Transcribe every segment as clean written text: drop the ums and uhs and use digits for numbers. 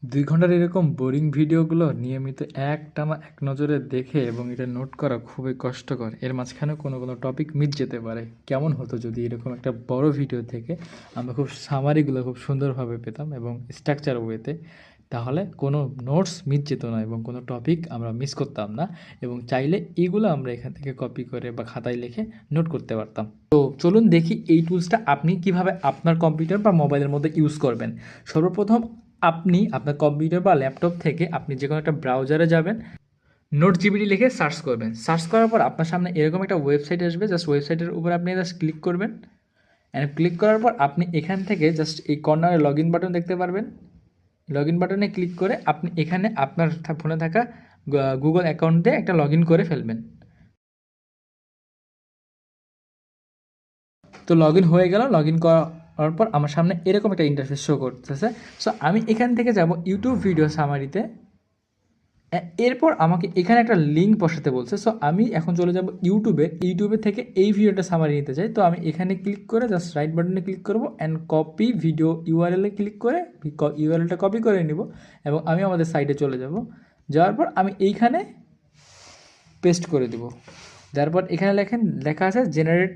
২ ঘন্টার এরকম বোরিং ভিডিওগুলো নিয়মিত একটানা এক নজরে দেখে এবং এটা নোট করা খুবই কষ্টকর। এর মাঝখানে কোনো টপিক মিস যেতে পারে। কেমন হতো যদি এরকম একটা বড় ভিডিও থেকে আমরা খুব সামারিগুলো খুব সুন্দরভাবে পেতাম এবং স্ট্রাকচার ওয়েতে, তাহলে কোনো নোটস মিস যেত না এবং কোনো টপিক আমরা মিস করতাম না এবং চাইলে এগুলো আমরা এখান থেকে কপি করে বা খাতায় লিখে নোট করতে পারতাম। তো চলুন দেখি এই টুলসটা আপনি কিভাবে আপনার কম্পিউটার বা মোবাইলের মধ্যে ইউজ করবেন। সর্বপ্রথম আপনি আপনার কম্পিউটার বা ল্যাপটপ থেকে আপনি যে কোনো একটা ব্রাউজারে যাবেন, নোটজিবিডি লিখে সার্চ করবেন। সার্চ করার পর আপনার সামনে এরকম একটা ওয়েবসাইট আসবে। জাস্ট ওয়েবসাইটের উপর আপনি জাস্ট ক্লিক করবেন। অ্যান্ড ক্লিক করার পর আপনি এখান থেকে জাস্ট এই কর্নারে লগ ইন বাটন দেখতে পারবেন। লগ ইন বাটনে ক্লিক করে আপনি এখানে আপনার ফোনে থাকা গুগল অ্যাকাউন্ট দিয়ে একটা লগ ইন করে ফেলবেন। তো লগ ইন হয়ে গেল। লগ ইন করার পর আমার সামনে এরকম একটা ইন্টারফেস শো করতেছে। সো আমি এখান থেকে যাব ইউটিউব ভিডিও সামারিতে। এরপর আমাকে এখানে একটা লিঙ্ক বসাতে বলছে। সো আমি এখন চলে যাব ইউটিউবে থেকে এই ভিডিওটা সামারি নিতে চাই। তো আমি এখানে ক্লিক করে জাস্ট রাইট বাটনে ক্লিক করব অ্যান্ড কপি ভিডিও ইউআরএলে ক্লিক করে ইউআরএলটা কপি করে নিব এবং আমি আমাদের সাইটে চলে যাব। যাওয়ার পর আমি এইখানে পেস্ট করে দিব। তারপর এখানে লেখা আছে জেনারেট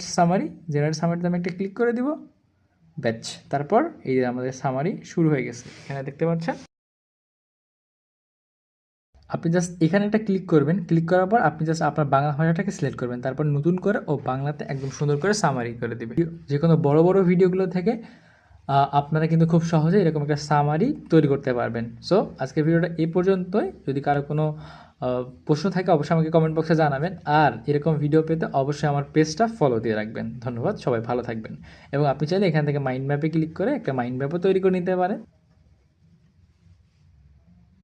সামারিতে আমি একটা ক্লিক করে দিব। ব্যাচ, তারপর এই যে আমাদের সামারি শুরু হয়ে গেছে, এখানে দেখতে পাচ্ছেন। আপনি জাস্ট এখানে একটা ক্লিক করবেন। ক্লিক করার পর আপনি জাস্ট আপনার বাংলা ভাষাটাকে সিলেক্ট করবেন। তারপর নতুন করে বাংলাতে একদম সুন্দর করে সামারি করে দেবে। যে কোনো বড় ভিডিওগুলো থেকে আপনারা কিন্তু খুব সহজে এরকম একটা সামারি তৈরি করতে পারবেন। সো আজকের ভিডিওটা এই পর্যন্তই। যদি কারো কোনো প্রশ্ন থাকে অবশ্যই আমাকে কমেন্ট বক্সে জানাবেন। আর এরকম ভিডিও পেতে অবশ্যই আমার পেজটা ফলো দিয়ে রাখবেন। ধন্যবাদ, সবাই ভালো থাকবেন। এবং আপনি চাইলে এখান থেকে মাইন্ড ম্যাপে ক্লিক করে একটা মাইন্ড ম্যাপও তৈরি করে নিতে পারেন।